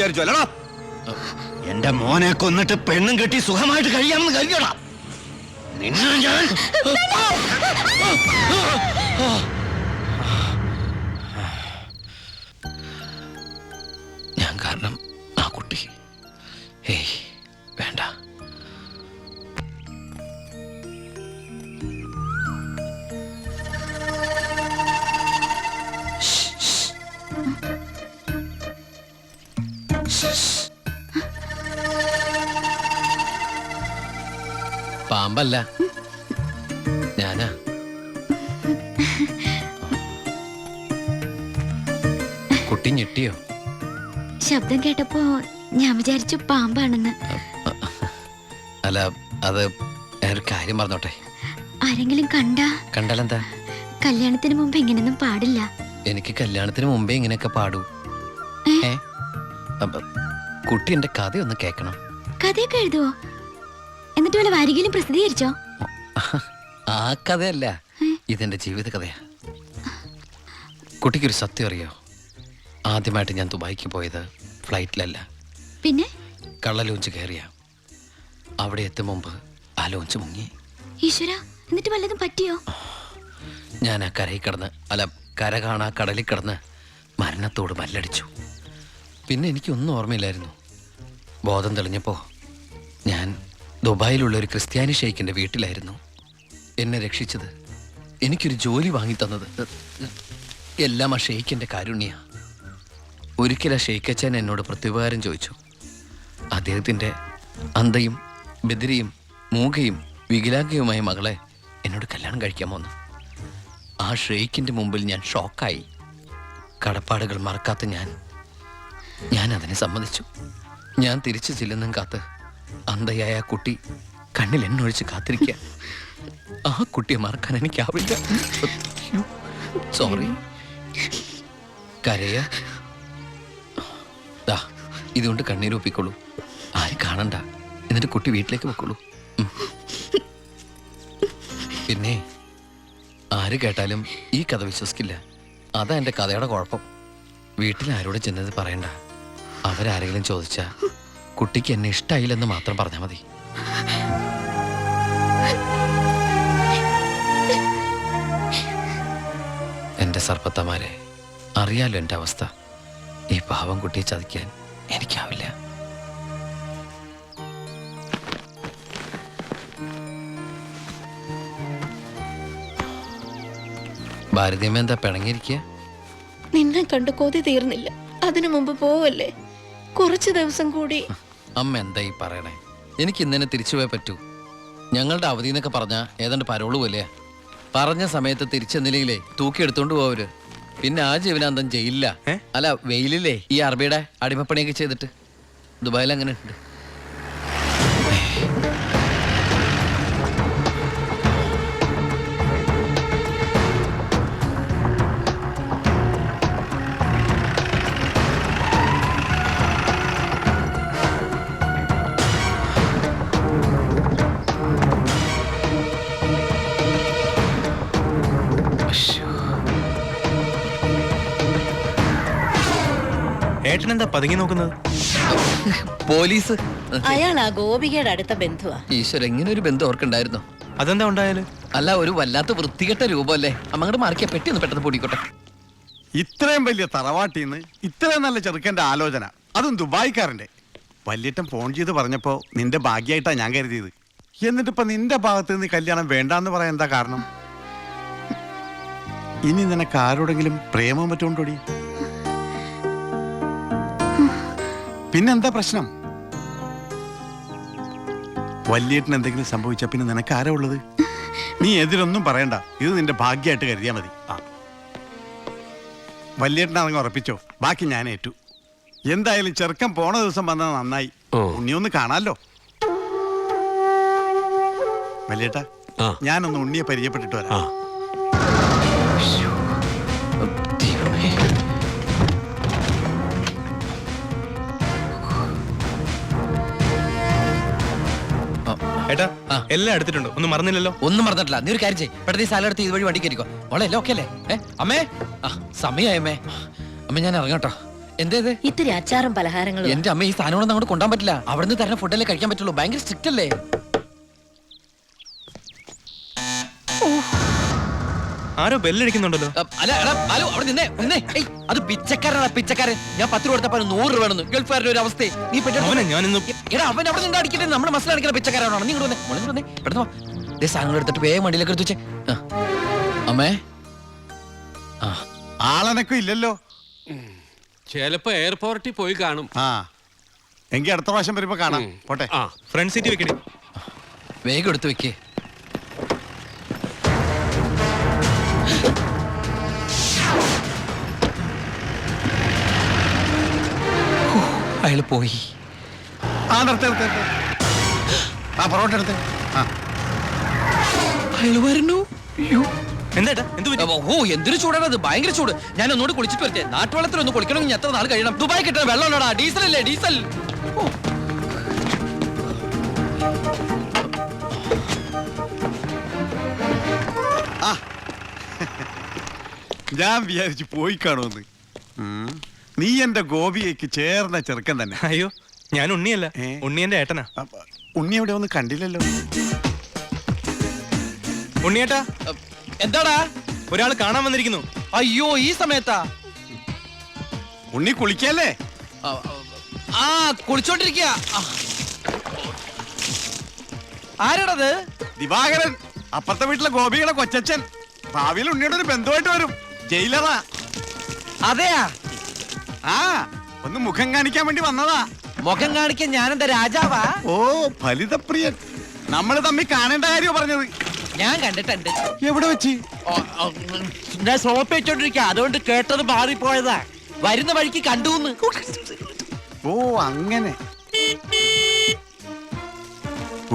വിചാരിച്ചു അല്ലടാ? എന്റെ മോനെ കൊന്നിട്ട് പെണ്ണും കെട്ടി സുഖമായിട്ട് കഴിയാമെന്ന് കരുതിയടാ നിന്നെ ഞാൻ. ഞാൻ കാരണം ആ കുട്ടി. ഏയ് വേണ്ട. പാമ്പല്ല, ഞാനാ. കുട്ടി ഞെട്ടിയോ? ശബ്ദം കേട്ടപ്പോ ഞാൻ വിചാരിച്ചു പാമ്പാണെന്ന്. അല്ല, അത് ഞാനൊരു കാര്യം പറഞ്ഞോട്ടെ. ആരെങ്കിലും കണ്ടാലെന്താ? കല്യാണത്തിന് മുമ്പ് ഇങ്ങനെയൊന്നും പാടില്ല. എനിക്ക് കല്യാണത്തിന് മുമ്പേ ഇങ്ങനെയൊക്കെ പാടൂ. കുട്ടി എന്റെ കഥയൊന്ന് കേക്കണം. കഥയൊക്കെ എഴുതുവോ? എന്നിട്ട് വല്ല വാരികയിലും പ്രസിദ്ധീകരിച്ചോ? ആ കഥയല്ല, ഇതെന്റെ ജീവിത കഥയാ. കുട്ടിക്കൊരു സത്യം അറിയോ? ആദ്യമായിട്ട് ഞാൻ ദുബായിക്ക് പോയത് ഫ്ലൈറ്റിലല്ല, പിന്നെ കള്ള ലോഞ്ച് കയറിയ. അവിടെ എത്തും മുമ്പ് ആ ലോഞ്ച് മുങ്ങി. ഈശ്വര, എന്നിട്ട് വല്ലതും പറ്റിയോ? ഞാൻ ആ കരയിൽ കിടന്ന്, അല്ല കര കാണാ കടലിൽ കിടന്ന് മരണത്തോട് മല്ലടിച്ചു. പിന്നെ എനിക്കൊന്നും ഓർമ്മയില്ലായിരുന്നു. ബോധം തെളിഞ്ഞപ്പോ ഞാൻ ദുബായിലുള്ള ഒരു ക്രിസ്ത്യാനി ഷെയ്ഖിന്റെ വീട്ടിലായിരുന്നു. എന്നെ രക്ഷിച്ചത്, എനിക്കൊരു ജോലി വാങ്ങി തന്നത് എല്ലാം ആ ഷെയ്ഖിന്റെ കാരുണ്യ. ഒരിക്കൽ ആ ഷെയ്ഖച്ചൻ എന്നോട് പ്രത്യുപകാരം ചോദിച്ചു. അദ്ദേഹത്തിന്റെ അന്ധയും ബദിരിയും മൂകയും വികലാംഗയുമായ മകളെ എന്നോട് കല്യാണം കഴിക്കാമോന്ന്. ആ ഷെയ്ഖിന്റെ മുമ്പിൽ ഞാൻ ഷോക്കായി. കടപ്പാടുകൾ മറക്കാത്ത ഞാൻ അതിനെ സമ്മതിച്ചു. ഞാൻ തിരിച്ചു ചെല്ലുന്നും കാത്ത് അന്ധയായ ആ കുട്ടി കണ്ണിൽ എണ്ണൊഴിച്ച് കാത്തിരിക്കുക. ആ കുട്ടിയെ മറക്കാൻ എനിക്കാവില്ല. സോറി. കരയ ഇതുകൊണ്ട് കണ്ണീരൊപ്പിക്കോളൂ. ആരും കാണണ്ട. എന്നിട്ട് കുട്ടി വീട്ടിലേക്ക് വെക്കോളൂ. പിന്നെ ആര് കേട്ടാലും ഈ കഥ വിശ്വസിക്കില്ല. അതാ എൻ്റെ കഥയുടെ കുഴപ്പം. വീട്ടിൽ ആരോട് ചെന്നത് പറയണ്ട. അവരാരെങ്കിലും ചോദിച്ചാ കുട്ടിക്ക് എന്നെ ഇഷ്ടായില്ലെന്ന് മാത്രം പറഞ്ഞാൽ മതി. എൻ്റെ സർപ്പത്തമാരെ, അറിയാലോ എൻ്റെ അവസ്ഥ. ഈ പാവം കുട്ടിയെ ചതിക്കാൻ എനിക്കാവില്ല. ഭാരതീയമ്മ എന്താ പിണങ്ങിയിരിക്കുക? നിന്നെ കണ്ട് കൊതി തീർന്നില്ല. അതിനു മുമ്പ് പോവല്ലേ? കുറച്ചു ദിവസം കൂടി. അമ്മ എന്താ ഈ പറയണേ? എനിക്ക് ഇന്നെ തിരിച്ചു പോയേ പറ്റൂ. ഞങ്ങളുടെ അവധി എന്നൊക്കെ പറഞ്ഞാ ഏതാണ്ട് പരോള് പോലെയാ. പറഞ്ഞ സമയത്ത് തിരിച്ചെന്നില്ലെങ്കിലേ തൂക്കിയെടുത്തോണ്ട് പോവര്. പിന്നെ ആ ജീവനാന്തം ജയിലില്ല. അല്ല, വെയിലില്ലേ ഈ അറബിയുടെ അടിമപ്പണിയൊക്കെ ചെയ്തിട്ട്. ദുബായിൽ അങ്ങനെ ഉണ്ട്. ഏട്ടനെന്താ പതുങ്ങി നോക്കുന്നത്? പോലീസ്. അയാൾ ആ ഗോപികയുടെ അടുത്ത ബന്ധുവാ. ഈശ്വര, ഇങ്ങനെ ഒരു ബന്ധു ഓർക്കുണ്ടായിരുന്നു. അതെന്താ ഉണ്ടായാലും? അല്ല, ഒരു വല്ലാത്ത വൃത്തികെട്ട രൂപമല്ലേ. അങ്ങോട്ട് മാറിക്കാ പെട്ടി ഒന്ന് പെട്ടെന്ന് പൊടിക്കോട്ടെ. ഇത്രയും വലിയ തറവാട്ടിന്ന് ഇത്രയും നല്ല ചെറുക്കന്റെ ആലോചന, അതും ദുബായിക്കാരന്റെ. വല്യേട്ടൻ ഫോൺ ചെയ്ത് പറഞ്ഞപ്പോ നിന്റെ ഭാഗ്യമായിട്ടാ ഞാൻ കരുതിയത്. എന്നിട്ടിപ്പോ നിന്റെ ഭാഗത്ത് നിന്ന് കല്യാണം വേണ്ടാന്ന് പറയാൻ എന്താ കാരണം? ഇനി നിനക്ക് ആരോടെങ്കിലും പ്രേമം പറ്റുകൊണ്ടോടി? പിന്നെന്താ പ്രശ്നം? വല്യേട്ടന് എന്തെങ്കിലും സംഭവിച്ചാ പിന്നെ നിനക്ക് ആരാ ഉള്ളത്? നീ എതിരൊന്നും പറയണ്ട. ഇത് നിന്റെ ഭാഗ്യമായിട്ട് കരുതിയാ മതി. വല്യേട്ടനാണെങ്കിൽ ഉറപ്പിച്ചോ, ബാക്കി ഞാൻ ഏറ്റു. എന്തായാലും ചെറുക്കൻ പോണ ദിവസം വന്നത് നന്നായി. ഉണ്ണിയൊന്ന് കാണാലോ. വല്യേട്ടാ, ഞാനൊന്ന് ഉണ്ണിയെ പരിചയപ്പെട്ടിട്ട് വരാം. ഏട്ടാ, എല്ലാം എടുത്തിട്ടുണ്ടോ? ഒന്നും മറന്നില്ലല്ലോ? ഒന്നും മറന്നിട്ടില്ല. നീ ഒരു കാര്യം ചെയ്യ്, പെട്ടെന്ന് ഈ സ്ഥലം എടുത്ത് ഇതുവഴി വണ്ടി കയറിക്കോ. മോളെ എല്ലാം ഓക്കെ അല്ലേ? അമ്മേ, സമയമായി അമ്മേ. അമ്മ ഞാൻ ഇറങ്ങട്ടോ. എന്തേത് ഇത്തിരി അച്ചാറും പലഹാരങ്ങളും എന്റെ അമ്മ ഈ സാധനങ്ങളൊന്നും അങ്ങോട്ട് കൊണ്ടാൻ പറ്റില്ല അവിടുന്ന് തരുന്ന ഫുഡല്ലേ കഴിക്കാൻ പറ്റുള്ളൂ ഭയങ്കര സ്ട്രിക്റ്റ് അല്ലേ ആരോ ബെല്ലടിക്കുന്നുണ്ടല്ലോ. അല്ല എടാ ബാലു അവിടെ നിന്നേ നിന്നേ ഏയ് അത് പിച്ചക്കാരനാ പിച്ചക്കാരൻ ഞാൻ 10 രൂപ കൊടുത്തപ്പോ 100 രൂപ വേണമെന്ന് ഗൾഫുകാരുടെ ഒരു അവസ്ഥ നീ അവനെ ഞാനിന്ന് എടാ അവൻ അവിടെ നിന്ന് അടിക്കട്ടെ നമ്മുടെ മനസ്സിൽ അടിക്കുന്ന പിച്ചക്കാരാണോ നീ ഇങ്ങോട്ട് വന്നേ വന്നേ പെട്ടെന്ന് വാ സാധനങ്ങൾ എടുത്തിട്ട് വേഗം വണ്ടിയിലേക്ക് എടുത്തു വെച്ചേ അമ്മേ ആ ആളനക്കും ഇല്ലല്ലോ. ചിലപ്പോ എയർപോർട്ടിൽ പോയി കാണും. ആ എങ്കി അടുത്ത പ്രാവശ്യം വരുമ്പോ കാണാം. പോട്ടെ. ആ ഫ്രണ്ട് സീറ്റ് വെക്കണേ. വേഗം എടുത്തു വെക്കേ അയാള് പോയി ആ നിർത്ത് നിർത്ത് നിർത്ത്. ആ പൊറോട്ട എടുത്ത്. ആ അയാള് വരുന്നു അയ്യോ എന്താ എന്ത് പറ്റി? ഓ എന്തൊരു ചൂടാണ് അത് ഭയങ്കര ചൂട് ഞാൻ ഒന്നുകൂടി കുളിച്ചിട്ട് വരട്ടെ നാട്ടുവെള്ളത്തിൽ ഒന്ന് കുളിക്കണമെങ്കിൽ എത്ര നാൾ കഴിയണം ദുബായ് കിട്ടുന്ന വെള്ളമുള്ളടാ ഡീസൽ അല്ലേ ഡീസൽ ഓ. ആ ഞാൻ വിചാരിച്ചു പോയി കാണുമെന്ന്. നീ എന്റെ ഗോപിയേക്ക് ചേർന്ന ചെറുക്കൻ തന്നെ. അയ്യോ ഞാൻ ഉണ്ണിയല്ല, ഏ? ഉണ്ണി എന്റെ ഏട്ടനാ. ഉണ്ണി എവിടെ ഒന്നും കണ്ടില്ലല്ലോ. ഉണ്ണിയേട്ടാ എന്താടാ ഒരാൾ കാണാൻ വന്നിരിക്കുന്നു. അയ്യോ ഈ സമയത്താ ഉണ്ണി കുളിക്കല്ലേ? ആ കുളിച്ചോണ്ടിരിക്കുക ആരാടത് ദിവാകരൻ, അപ്പുറത്തെ വീട്ടിലെ ഗോപിയുടെ കൊച്ചച്ഛൻ. ഭാവിയിൽ ഉണ്ണിയുടെ ഒരു ബന്ധുവായിട്ട് വരും. ജയിലറാ. അതെയാ ആ ഒന്ന് മുഖം കാണിക്കാൻ വേണ്ടി വന്നതാ. മുഖം കാണിക്കാൻ ഞാനെന്താ രാജാവാ ഓ ഫലിതപ്രിയൻ. നമ്മൾ തമ്മിൽ കാണേണ്ട കാര്യമാണ് പറഞ്ഞത്. ഞാൻ കണ്ടിട്ടുണ്ട് എവിടെ വെച്ച്? ഞാൻ സോപ്പ് വെച്ചോണ്ടിരിക്കുക അതുകൊണ്ട് കേട്ടത് മാറിപ്പോയതാ വരുന്ന വഴിക്ക് കണ്ടുന്ന് ഓ അങ്ങനെ.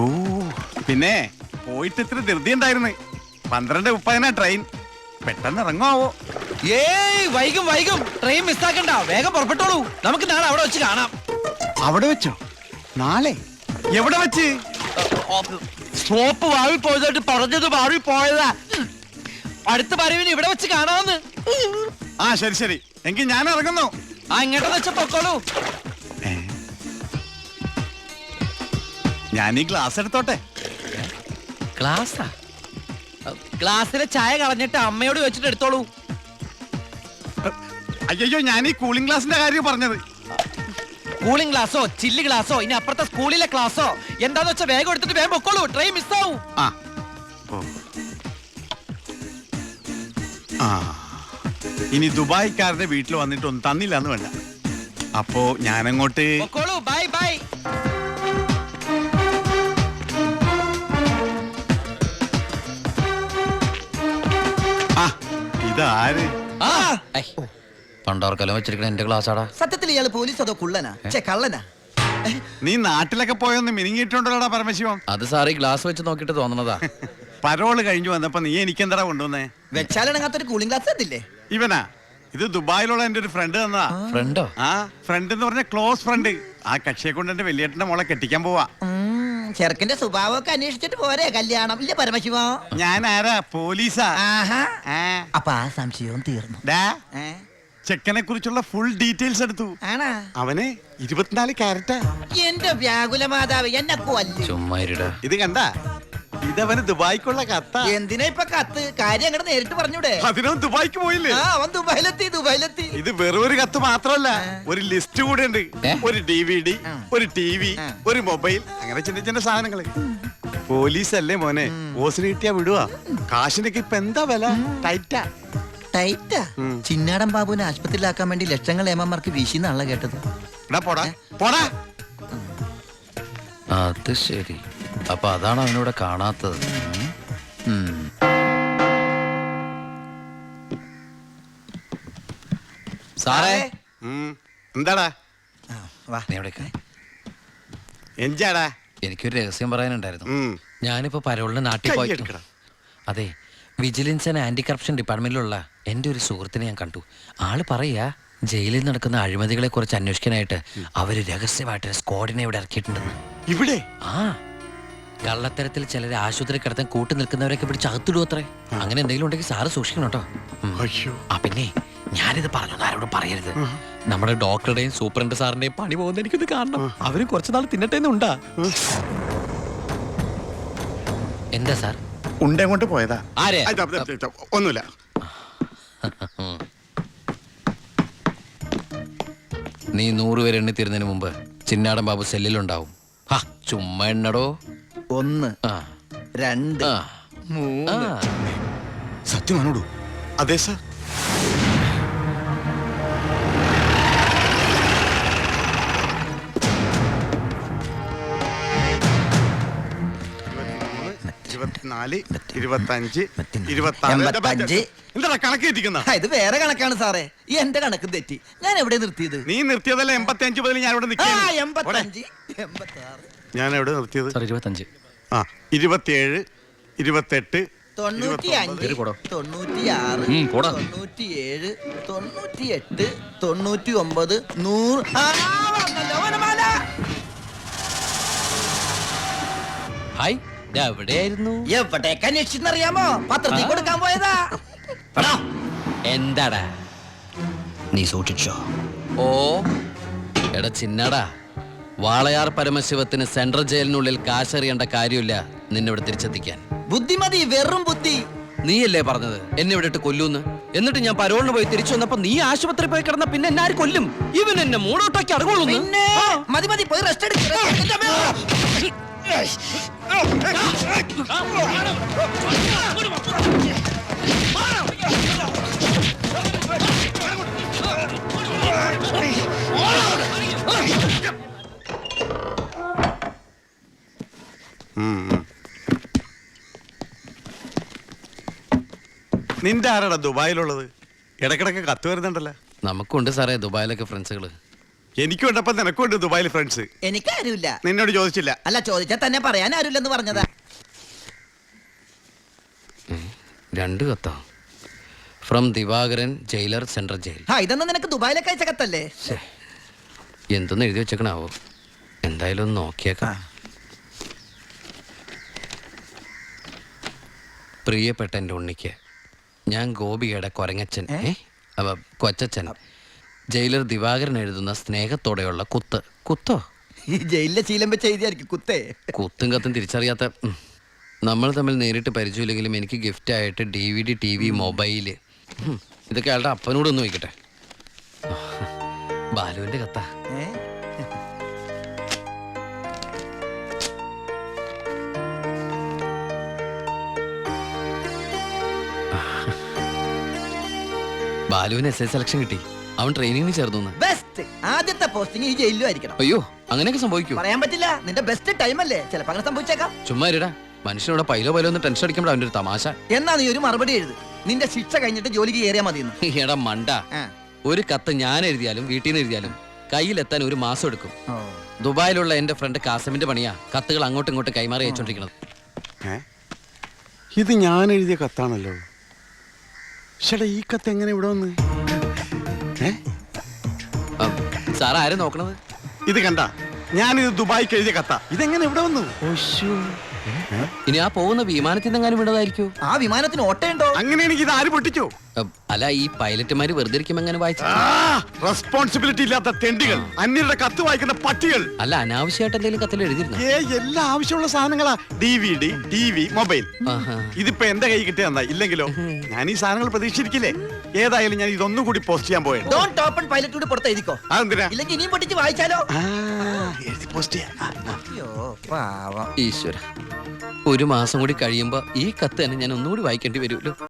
ഓ പിന്നെ പോയിട്ട് ഇത്ര ധൃതി ഉണ്ടായിരുന്നു. 12:30 ട്രെയിൻ. പെട്ടെന്ന് ഇറങ്ങുമാവോ? ഏയ് വൈകും വൈകും ട്രെയിൻ മിസ്സാക്കണ്ട വേഗം പുറപ്പെട്ടോളൂ നമുക്ക് നാളെ അവിടെ വെച്ച് കാണാം അവിടെ വെച്ചോ? നാളെ എവിടെ വെച്ച്? സോപ്പ് വാഴി പോയതായിട്ട് പറഞ്ഞത് മാറി പോയതാ അടുത്ത വരവിന് ഇവിടെ വെച്ച് കാണാമെന്ന് ആ ശരി ശരി എങ്കിൽ ഞാൻ ഇറങ്ങുന്നു. ആ ഇങ്ങോട്ടെന്ന് വെച്ച പൊക്കോളൂ ഞാൻ ഈ ഗ്ലാസ് എടുത്തോട്ടെ. ഗ്ലാസ്സാ ഗ്ലാസ്സിലെ ചായ കളഞ്ഞിട്ട് അമ്മയോട് വെച്ചിട്ട് എടുത്തോളൂ അയ്യോ ഞാൻ ഈ കൂളിംഗ് ഗ്ലാസിന്റെ കാര്യം പറഞ്ഞത്. കൂളിംഗ് ഗ്ലാസോ ചില്ലി ഗ്ലാസോ ഇനി അപ്പുറത്തെ സ്കൂളിലെ ക്ലാസ്സോ എന്താന്ന് വെച്ചാൽ വേഗം എടുത്തിട്ട് വേഗം പൊക്കോളൂ ട്രെയിൻ മിസ്സാവും ആ ഓ ആ ഇനി ദുബായ്ക്കാരുടെ വീട്ടിൽ വന്നിട്ടൊന്നും തന്നില്ല എന്ന് വേണ്ട. അപ്പോ ഞാനങ്ങോട്ട് പൊക്കോളൂ ബൈ ബൈ ആ ഇതാര്? പണ്ടോർക്കലം വെച്ചിരിക്കണ എന്റെ ക്ലാസ് ആടാ സത്യത്തിൽ ഇയാള് പോലീസ് അതോ കുള്ളനാ കള്ളനാ? നീ നാട്ടിലൊക്കെ പോയൊന്ന് മിനിങ്ങിയിട്ടുണ്ടല്ലോടാ പരമശിവം. അത് സാറി ഗ്ലാസ് വെച്ച് നോക്കിട്ട് തോന്നണതാ പരോള് കഴിഞ്ഞു വന്നപ്പോ നീ എനിക്കെന്താ കൊണ്ടുവന്നേ? വെച്ചാലിണങ്ങാത്തൊരു കൂളിംഗ് ഗ്ലാസ് അതില്ലേ? ഇവനാ ഇത് ദുബായിലുള്ള എന്റെ ഒരു ഫ്രണ്ട് തന്നതാ. ഫ്രണ്ടോ ആ ഫ്രണ്ട് എന്ന് പറഞ്ഞ ക്ലോസ് ഫ്രണ്ട്. ആ കക്ഷിയെ കൊണ്ട് എന്റെ വലിയേട്ടന്റെ മോളെ കെട്ടിക്കാൻ പോവാ. ചെറുക്കന്റെ സ്വഭാവമൊക്കെ അന്വേഷിച്ചിട്ട് പോരെ കല്യാണം ഇല്ല പരമശിവ? ഞാൻ ആരാ? പോലീസാ. ആഹാ. ആ. അപ്പൊ ആ സംശയവും തീർന്നു. ഡാ, ഏ? ചെക്കനെ കുറിച്ചുള്ള ഫുൾ ഡീറ്റെയിൽസ് എടുത്തു. ആണാ? അവന് 24 ക്യാരറ്റാ. എന്റെ വ്യാകുല മാതാവ് എന്നെ കൊല്ലും. ചുമ്മാ ഇരുടാ ഇത് കണ്ട ഇതവന് ദുബായിക്കുള്ള കത്താ. എന്തിനാ ഇപ്പൊ കത്ത്? കാര്യം അങ്ങോട്ട് നേരിട്ട് പറഞ്ഞൂടെ? അതിനും ദുബായിക്ക് പോയില്ലേ? ആ അവൻ ദുബായിലെത്തി. ഇത് വെറും ഒരു കത്ത് മാത്രമല്ല, ഒരു ലിസ്റ്റ് കൂടെ ഉണ്ട്. ഏ? ഒരു DVD, ഒരു TV, ഒരു മൊബൈൽ, അങ്ങനെ ചിന്ന ചിന്ന സാധനങ്ങള്. പോലീസല്ലേ മോനെ, ഓസിന് കിട്ടിയാ വിടുവാ. കാശിനൊക്കെ ഇപ്പൊ എന്താ വില? ടൈറ്റാ. ടൈറ്റാ? ചിന്നാടൻ ബാബുവിനെ ആശുപത്രിയിലാക്കാൻ വേണ്ടി ലക്ഷങ്ങൾ ഏമാർക്ക് വീശിന്നാണല്ലോ കേട്ടത്. എടാ പോടാ പോടാ. അത് ശരി അപ്പൊ അതാണ് അവനോട് കാണാത്തത് സാറേ എന്താടാ? വാ. നീ എവിടേക്കാ? എഞ്ചാടാ? എനിക്കൊരു രഹസ്യം പറയാനുണ്ടായിരുന്നു ഉം. ഞാനിപ്പോ പരോളിന് നാട്ടിൽ പോയി കയ്യെടുക്കടാ. അതെ വിജിലൻസ് ആൻഡ് ആന്റി കറപ്ഷൻ ഡിപ്പാർട്ട്മെന്റിലുള്ള എൻ്റെ ഒരു സുഹൃത്തിനെ ഞാൻ കണ്ടു. ആള് പറയാ ജയിലിൽ നടക്കുന്ന അഴിമതികളെ കുറിച്ച് അന്വേഷിക്കാനായിട്ട് അവര് രഹസ്യമായിട്ട് സ്ക്വാഡിനെ ഇവിടെ ഇറക്കിയിട്ടുണ്ടെന്ന്. ഇവിടെ? ആ കള്ളത്തരത്തിൽ ചിലരെ ആശുപത്രി കിടത്താൻ കൂട്ടി നിൽക്കുന്നവരൊക്കെ പിടിച്ച് അകത്തിടും അത്രേ. അങ്ങനെ എന്തെങ്കിലും ഉണ്ടെങ്കിൽ സാറ് സൂക്ഷിക്കണം കേട്ടോ. അയ്യോ. ആ പിന്നെ ഞാനിത് പറഞ്ഞു ആരോടും പറയരുത്. നമ്മുടെ ഡോക്ടറുടെയും സൂപ്രണ്ട് സാറിന്റെയും പണി പോകുന്ന എനിക്കിത് കാണണം. അവരും കുറച്ചു നാൾ തിന്നട്ടേന്നുണ്ടാ. എന്താ സാർ? ഉണ്ടേ കൊണ്ട് പോയതാ. ആരെ? ഒന്നുമില്ല. നീ 100 പേര് എണ്ണി തീരുന്നതിന് മുമ്പ് ചിന്നാടൻ ബാബു സെല്ലിലുണ്ടാവും. ചുമ്മാ എണ്ണടോ. 1 ആ 2 ആ 3 ആ. സത്യമാണോടു? അതെ സാർ. എന്താ കണക്ക് തെറ്റിക്കുന്ന? ഇത് വേറെ കണക്കാണ് സാറേ. ഈ എന്റെ കണക്ക് തെറ്റി. ഞാൻ എവിടെ നിർത്തിയത്? നീ നിർത്തിയതല്ല 85 മുതൽ ഞാൻ ഇവിടെ ആ, നിൽക്കുകയാണ്. 85 86 ഞാൻ എവിടെ നിർത്തിയത്? സാർ 25. ആ 27 28 95 പോടോ. 96 പോടാ. 97 98 99 100. ആ, വന്നല്ലോ വനമാല. ഹായ്, എവിടെയായിരുന്നു? എവിടേക്ക് അന്വേഷിച്ചെന്നറിയാമോ? പത്രത്തിൽ കൊടുക്കാൻ പോയതാ. എടാ, എന്താടാ? നീ സൂക്ഷിച്ചോ. ഓ എടാ ചിന്നടാ, വാളയാർ പരമശിവത്തിന് സെൻട്രൽ ജയിലിനുള്ളിൽ കാശറിയേണ്ട കാര്യമില്ല നിന്നിവിടെ തിരിച്ചെത്തിക്കാൻ. ബുദ്ധിമതി, വെറും ബുദ്ധി. നീയല്ലേ പറഞ്ഞത് എന്നെ ഇവിടെ ഇട്ട് കൊല്ലൂന്ന്? എന്നിട്ട് ഞാൻ പരോളിന് പോയി തിരിച്ചു വന്നപ്പോ നീ ആശുപത്രി പോയി കിടന്ന പിന്നെ എന്നെ ആര് കൊല്ലും? ഇവൻ എന്നെ മൂടോട്ടാക്കി അടങ്ങുള്ളൂ. പിന്നെ മതി മതി, പോയി റെസ്റ്റ് എടുക്ക. നിന്റെ ആരാടാ ദുബായിലുള്ളത്? ഇടക്കിടക്ക് കത്ത് വരുന്നുണ്ടല്ലോ. നമുക്കുണ്ട് സാറേ ദുബായിലൊക്കെ ഫ്രണ്ട്സുകള്. എനിക്കുണ്ടപ്പോ നിനക്കുണ്ട് ദുബായിൽ ഫ്രണ്ട്സ്. എനിക്കാരുമില്ല. നിന്നോട് ചോദിച്ചില്ല. അല്ല, ചോദിച്ചാൽ തന്നെ പറയാൻ ആരുമില്ലെന്ന് പറഞ്ഞതാ. 2 കത്താ. From Divakaran, jailer, central jail. ഇതൊന്നും നിനക്ക് ദുബായിലൊക്കെ അയച്ച കത്തല്ലേ? എന്തൊന്ന് എഴുതി വെച്ചേക്കണാവോ? എന്തായാലും ഒന്ന് നോക്കിയേക്കാം. പ്രിയപ്പെട്ട എൻ്റെ ഉണ്ണിക്ക്, ഞാൻ ഗോപികയുടെ കൊരങ്ങച്ചൻ, കൊച്ചച്ചൻ, ജയിലർ ദിവാകരൻ എഴുതുന്ന സ്നേഹത്തോടെയുള്ള കുത്ത്. കുത്തോ? ഈ ജയിലിലെ ശീലം വെച്ച് എഴുതിയായിരിക്കും കുത്തേ. കുത്തും കത്തും തിരിച്ചറിയാത്ത നമ്മൾ തമ്മിൽ നേരിട്ട് പരിചയമില്ലെങ്കിലും എനിക്ക് ഗിഫ്റ്റായിട്ട് DVD, TV, മൊബൈല്, ഇതൊക്കെ അയാളുടെ അപ്പനോടൊന്ന് നോക്കട്ടെ. ബാലുവിന്റെ കത്താ. ബാലുവിന് SS സെലക്ഷൻ കിട്ടി. അവൻ ട്രെയിനിങ്ങിന് ചേർന്നു. ബെസ്റ്റ്. ആദ്യത്തെ പോസ്റ്റിംഗ് ഈ ജയിലിലും ആയിരിക്കണം. അയ്യോ, അങ്ങനെയൊക്കെ സംഭവിക്കൂ? പറയാൻ പറ്റില്ല. നിന്റെ ബെസ്റ്റ് ടൈം അല്ലേ, ചിലപ്പോ അങ്ങനെ സംഭവിച്ചേക്കാം. ചുമ്മാ ഇരടാ, മനുഷ്യനോട് പൈലോ ഒന്ന് ടെൻഷൻ അടിക്കുമ്പോൾ അവന്റെ ഒരു തമാശ. എന്നാ നീ ഒരു മറുപടി എഴുത്. നിന്റെ ശിക്ഷ കഴിഞ്ഞിട്ട് ജോലിക്ക് കയറിയാ മതി. എടാ മണ്ട, ഒരു കത്ത് ഞാൻ എഴുതിയാലും വീട്ടിൽ നിന്ന് എഴുതിയാലും കയ്യിലെത്താൻ 1 മാസം എടുക്കും. ദുബായിലുള്ള എന്റെ ഫ്രണ്ട് കാസമിന്റെ പണിയാ കത്തുകൾ അങ്ങോട്ടും ഇങ്ങോട്ടും കൈമാറി അയച്ചോണ്ടിരിക്കുന്നത്. ഇത് ഞാൻ എഴുതിയ കത്താണല്ലോ. ചേട്ടാ, ഈ കത്ത് എങ്ങനെ ഇവിടെ വന്ന്? സാർ ആരും നോക്കണത്? ഇത് കണ്ട, ഞാനിത് ദുബായിക്ക് എഴുതിയ കത്ത. ഇതെങ്ങനെ ഇവിടെ വന്നു? ഇനി ആ പോകുന്ന വിമാനത്തിൽ നിന്നെങ്ങാനും വിടതായിരിക്കോ? ആ വിമാനത്തിന് ഓട്ടയുണ്ടോ? അങ്ങനെയാണെങ്കിൽ ഇത് ആര് പൊട്ടിച്ചോ? അല്ല, ഈ പൈലറ്റുമാര് വെറുതെ ഇരിക്കുമ്പോ എങ്ങനെ വായിച്ചു? റെസ്പോൺസിബിലിറ്റി ഇല്ലാത്ത തെണ്ടികൾ, അന്യരുടെ കത്ത് വായിക്കുന്ന പട്ടികൾ. അല്ല, അനാവശ്യമായിട്ട് എന്തെങ്കിലും കത്തിൽ എഴുതിയിരുന്നു? എല്ലാ ആവശ്യമുള്ള സാധനങ്ങളാ. DVD, TV, mobile. ഇതിപ്പോ എന്റെ കൈ കിട്ടിയ ഇല്ലെങ്കിലോ? ഞാൻ ഈ സാധനങ്ങൾ പ്രതീക്ഷിച്ചിരിക്കില്ലേ? ഏതായാലും ഞാൻ ഇതൊന്നും കൂടി പോസ്റ്റ് ചെയ്യാൻ പോയത്. ഡോണ്ട് ഓപ്പൺ പൈലറ്റ് കൂടി പുറത്ത് എഴുതിക്കോ. അതെന്തിനാ? ഇല്ലെങ്കിൽ ഇനിയും പൊട്ടിച്ച് വായിച്ചാലോ? എഴുതി പോസ്റ്റ് ചെയ്യാം. അയ്യോ പാവം. ഈശ്വര, 1 മാസം കൂടി കഴിയുമ്പോ ഈ കത്ത് തന്നെ ഞാൻ ഒന്നുകൂടി വായിക്കേണ്ടി വരുമല്ലോ.